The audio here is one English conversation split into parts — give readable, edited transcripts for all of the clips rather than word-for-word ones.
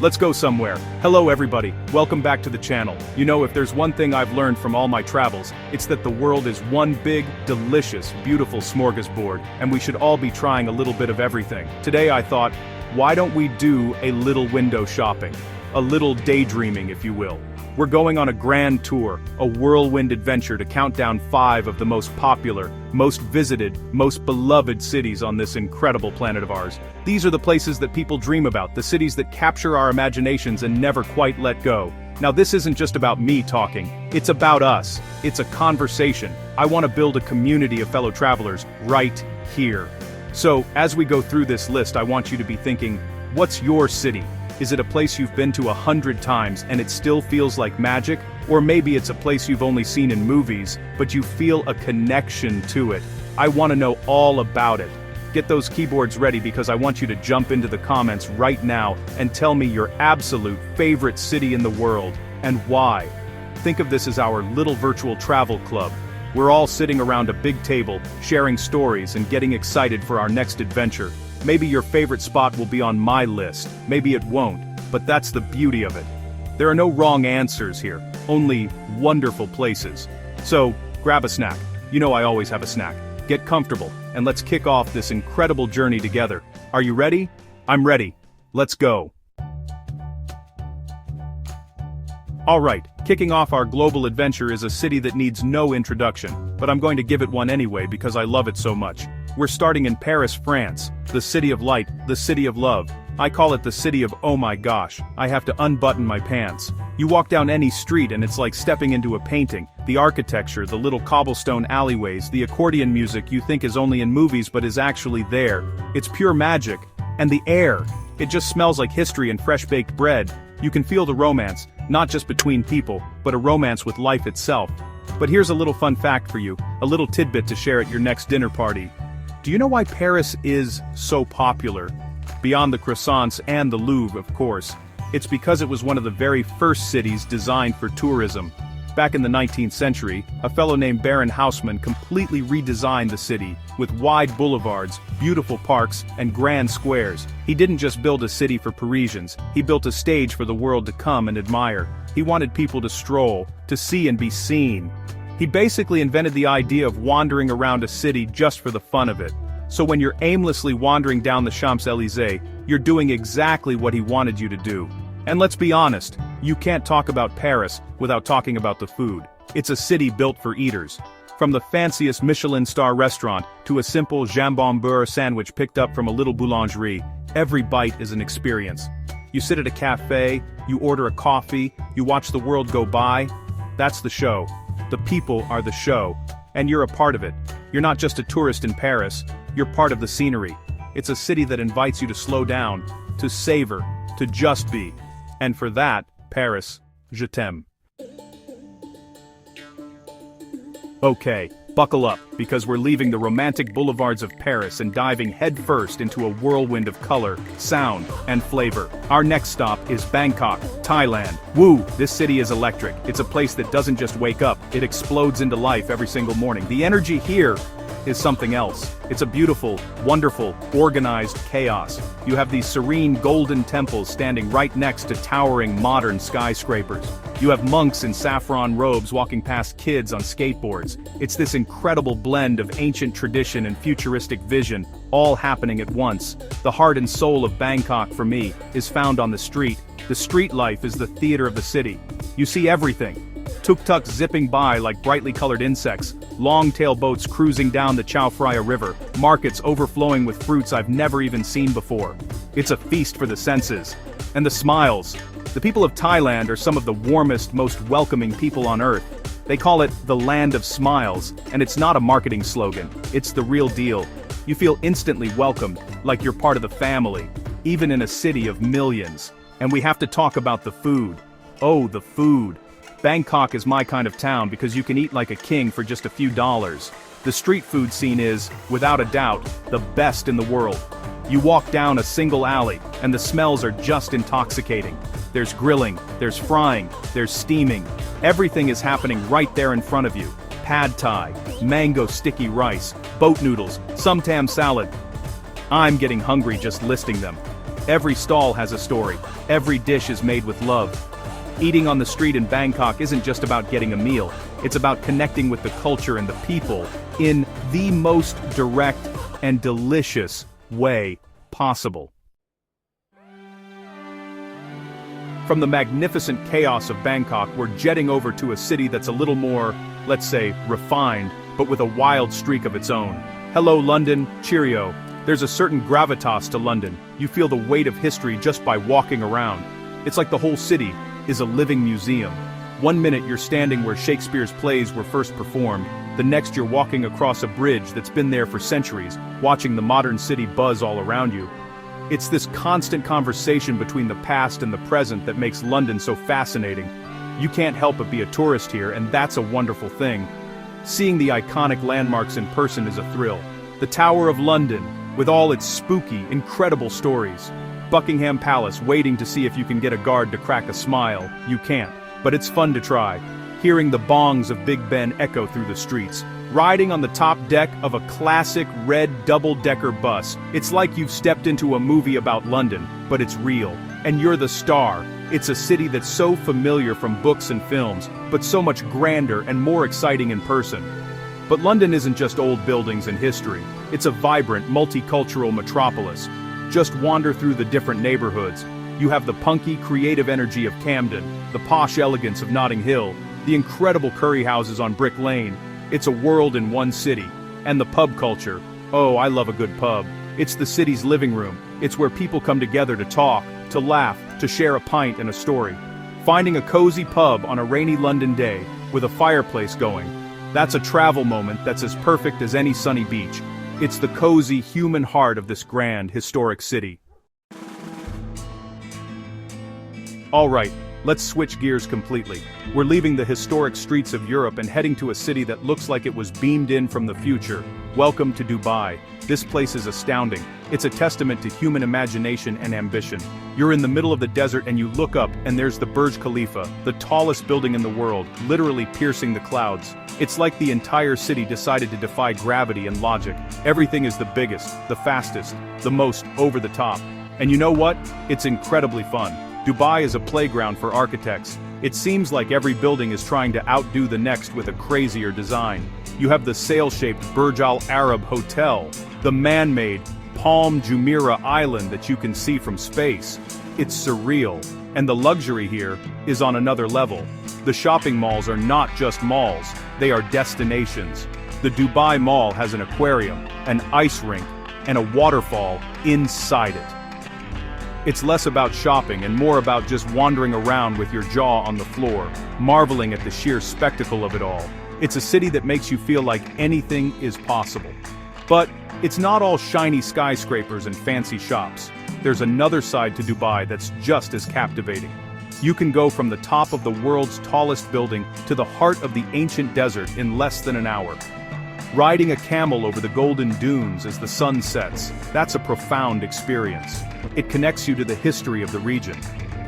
Let's go somewhere. Hello everybody, welcome back to the channel. You know, if there's one thing I've learned from all my travels, it's that the world is one big, delicious, beautiful smorgasbord, and we should all be trying a little bit of everything. Today I thought, why don't we do a little window shopping? A little daydreaming, if you will. We're going on a grand tour, a whirlwind adventure to count down 5 of the most popular, most visited, most beloved cities on this incredible planet of ours. These are the places that people dream about, the cities that capture our imaginations and never quite let go. Now this isn't just about me talking, it's about us. It's a conversation. I want to build a community of fellow travelers right here. So, as we go through this list, I want you to be thinking, what's your city? Is it a place you've been to 100 times and it still feels like magic? Or maybe it's a place you've only seen in movies, but you feel a connection to it. I want to know all about it. Get those keyboards ready because I want you to jump into the comments right now and tell me your absolute favorite city in the world, and why. Think of this as our little virtual travel club. We're all sitting around a big table, sharing stories and getting excited for our next adventure. Maybe your favorite spot will be on my list, maybe it won't, but that's the beauty of it. There are no wrong answers here, only wonderful places. So, grab a snack. You know I always have a snack. Get comfortable, and let's kick off this incredible journey together. Are you ready? I'm ready. Let's go. Alright, kicking off our global adventure is a city that needs no introduction, but I'm going to give it one anyway because I love it so much. We're starting in Paris, France, the city of light, the city of love. I call it the city of oh my gosh, I have to unbutton my pants. You walk down any street and it's like stepping into a painting. The architecture, the little cobblestone alleyways, the accordion music you think is only in movies but is actually there. It's pure magic. And the air. It just smells like history and fresh-baked bread. You can feel the romance, not just between people, but a romance with life itself. But here's a little fun fact for you, a little tidbit to share at your next dinner party. Do you know why Paris is so popular? Beyond the croissants and the Louvre, of course. It's because it was one of the very first cities designed for tourism. Back in the 19th century, a fellow named Baron Haussmann completely redesigned the city, with wide boulevards, beautiful parks, and grand squares. He didn't just build a city for Parisians, he built a stage for the world to come and admire. He wanted people to stroll, to see and be seen. He basically invented the idea of wandering around a city just for the fun of it. So when you're aimlessly wandering down the Champs-Élysées, you're doing exactly what he wanted you to do. And let's be honest, you can't talk about Paris without talking about the food. It's a city built for eaters. From the fanciest Michelin star restaurant to a simple jambon beurre sandwich picked up from a little boulangerie, every bite is an experience. You sit at a cafe, you order a coffee, you watch the world go by. That's the show. The people are the show. And you're a part of it. You're not just a tourist in Paris, you're part of the scenery. It's a city that invites you to slow down, to savor, to just be. And for that, Paris, je t'aime. Okay, buckle up, because we're leaving the romantic boulevards of Paris and diving headfirst into a whirlwind of color, sound, and flavor. Our next stop is Bangkok, Thailand. Woo, this city is electric. It's a place that doesn't just wake up, it explodes into life every single morning. The energy here is something else. It's a beautiful, wonderful, organized chaos. You have these serene golden temples standing right next to towering modern skyscrapers. You have monks in saffron robes walking past kids on skateboards. It's this incredible blend of ancient tradition and futuristic vision, all happening at once. The heart and soul of Bangkok, for me, is found on the street. The street life is the theater of the city. You see everything. Tuk-tuks zipping by like brightly colored insects, long-tail boats cruising down the Chao Phraya River, markets overflowing with fruits I've never even seen before. It's a feast for the senses. And the smiles. The people of Thailand are some of the warmest, most welcoming people on earth. They call it the land of smiles, and it's not a marketing slogan, it's the real deal. You feel instantly welcomed, like you're part of the family, even in a city of millions. And we have to talk about the food. Oh, the food. Bangkok is my kind of town because you can eat like a king for just a few dollars. The street food scene is, without a doubt, the best in the world. You walk down a single alley, and the smells are just intoxicating. There's grilling, there's frying, there's steaming. Everything is happening right there in front of you. Pad Thai, mango sticky rice, boat noodles, sumtam salad. I'm getting hungry just listing them. Every stall has a story. Every dish is made with love. Eating on the street in Bangkok isn't just about getting a meal. It's about connecting with the culture and the people in the most direct and delicious way possible. From the magnificent chaos of Bangkok, we're jetting over to a city that's a little more, let's say, refined, but with a wild streak of its own. Hello London, cheerio. There's a certain gravitas to London. You feel the weight of history just by walking around. It's like the whole city is a living museum. One minute you're standing where Shakespeare's plays were first performed, the next you're walking across a bridge that's been there for centuries, watching the modern city buzz all around you. It's this constant conversation between the past and the present that makes London so fascinating. You can't help but be a tourist here, and that's a wonderful thing. Seeing the iconic landmarks in person is a thrill. The Tower of London, with all its spooky, incredible stories. Buckingham Palace, waiting to see if you can get a guard to crack a smile. You can't, but it's fun to try. Hearing the bongs of Big Ben echo through the streets. Riding on the top deck of a classic red double-decker bus. It's like you've stepped into a movie about London, but it's real. And you're the star. It's a city that's so familiar from books and films, but so much grander and more exciting in person. But London isn't just old buildings and history. It's a vibrant, multicultural metropolis. Just wander through the different neighborhoods. You have the punky, creative energy of Camden, the posh elegance of Notting Hill, the incredible curry houses on Brick Lane. It's a world in one city. And the pub culture. Oh, I love a good pub. It's the city's living room. It's where people come together to talk, to laugh, to share a pint and a story. Finding a cozy pub on a rainy London day, with a fireplace going. That's a travel moment that's as perfect as any sunny beach. It's the cozy human heart of this grand, historic city. Alright, let's switch gears completely. We're leaving the historic streets of Europe and heading to a city that looks like it was beamed in from the future. Welcome to Dubai. This place is astounding. It's a testament to human imagination and ambition. You're in the middle of the desert and you look up and there's the Burj Khalifa, the tallest building in the world, literally piercing the clouds. It's like the entire city decided to defy gravity and logic. Everything is the biggest, the fastest, the most over the top. And you know what? It's incredibly fun. Dubai is a playground for architects. It seems like every building is trying to outdo the next with a crazier design. You have the sail-shaped Burj Al Arab Hotel, the man-made Palm Jumeirah Island that you can see from space. It's surreal, and the luxury here is on another level. The shopping malls are not just malls, they are destinations. The Dubai Mall has an aquarium, an ice rink, and a waterfall inside it. It's less about shopping and more about just wandering around with your jaw on the floor, marveling at the sheer spectacle of it all. It's a city that makes you feel like anything is possible. But it's not all shiny skyscrapers and fancy shops. There's another side to Dubai that's just as captivating. You can go from the top of the world's tallest building to the heart of the ancient desert in less than an hour. Riding a camel over the golden dunes as the sun sets, that's a profound experience. It connects you to the history of the region.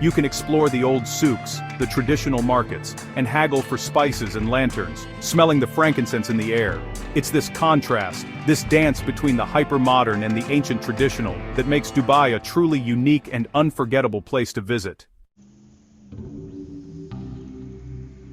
You can explore the old souks, the traditional markets, and haggle for spices and lanterns, smelling the frankincense in the air. It's this contrast, this dance between the hyper-modern and the ancient traditional, that makes Dubai a truly unique and unforgettable place to visit.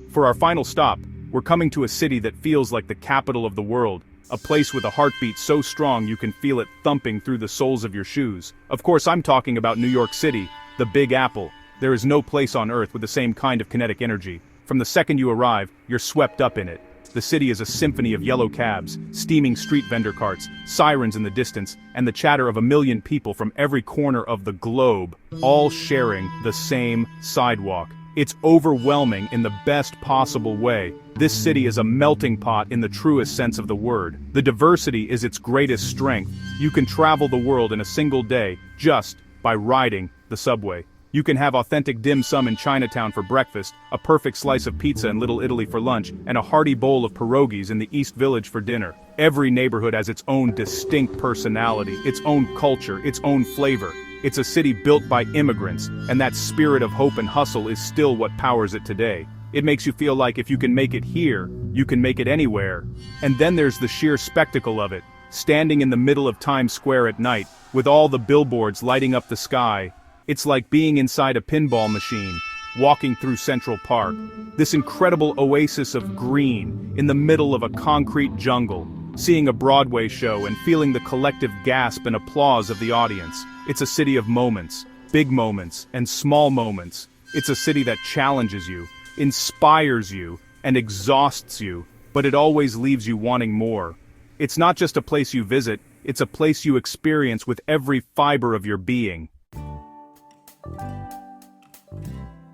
For our final stop, we're coming to a city that feels like the capital of the world, a place with a heartbeat so strong you can feel it thumping through the soles of your shoes. Of course, I'm talking about New York City, the Big Apple. There is no place on earth with the same kind of kinetic energy. From the second you arrive, you're swept up in it. The city is a symphony of yellow cabs, steaming street vendor carts, sirens in the distance, and the chatter of a million people from every corner of the globe, all sharing the same sidewalk. It's overwhelming in the best possible way. This city is a melting pot in the truest sense of the word. The diversity is its greatest strength. You can travel the world in a single day, just by riding the subway. You can have authentic dim sum in Chinatown for breakfast, a perfect slice of pizza in Little Italy for lunch, and a hearty bowl of pierogies in the East Village for dinner. Every neighborhood has its own distinct personality, its own culture, its own flavor. It's a city built by immigrants, and that spirit of hope and hustle is still what powers it today. It makes you feel like if you can make it here, you can make it anywhere. And then there's the sheer spectacle of it. Standing in the middle of Times Square at night, with all the billboards lighting up the sky. It's like being inside a pinball machine, walking through Central Park. This incredible oasis of green, in the middle of a concrete jungle, seeing a Broadway show and feeling the collective gasp and applause of the audience. It's a city of moments, big moments, and small moments. It's a city that challenges you, inspires you, and exhausts you, but it always leaves you wanting more. It's not just a place you visit, it's a place you experience with every fiber of your being.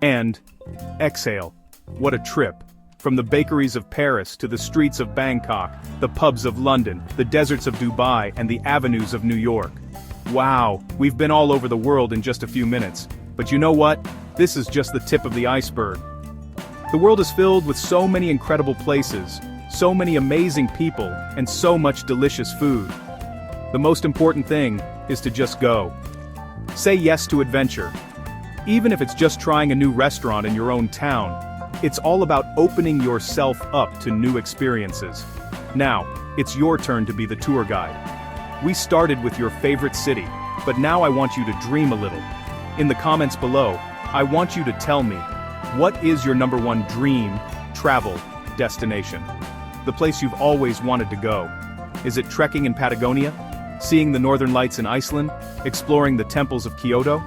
And exhale. What a trip. From the bakeries of Paris to the streets of Bangkok, the pubs of London, the deserts of Dubai, and the avenues of New York. Wow, we've been all over the world in just a few minutes. But you know what? This is just the tip of the iceberg. The world is filled with so many incredible places, so many amazing people, and so much delicious food. The most important thing is to just go. Say yes to adventure. Even if it's just trying a new restaurant in your own town, it's all about opening yourself up to new experiences. Now, it's your turn to be the tour guide. We started with your favorite city, but now I want you to dream a little. In the comments below, I want you to tell me, what is your number one dream travel destination? The place you've always wanted to go. Is it trekking in Patagonia? Seeing the northern lights in Iceland? Exploring the temples of Kyoto?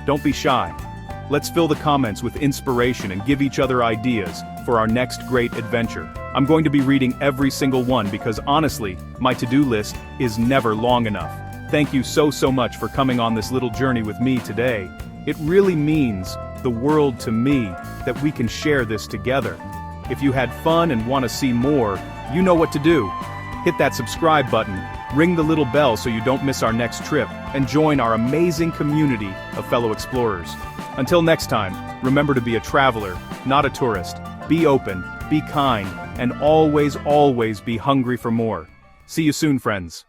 Don't be shy. Let's fill the comments with inspiration and give each other ideas for our next great adventure. I'm going to be reading every single one because honestly, my to-do list is never long enough. Thank you so much for coming on this little journey with me today. It really means the world to me that we can share this together. If you had fun and want to see more, you know what to do. Hit that subscribe button, ring the little bell so you don't miss our next trip, and join our amazing community of fellow explorers. Until next time, remember to be a traveler, not a tourist. Be open, be kind, and always be hungry for more. See you soon, friends.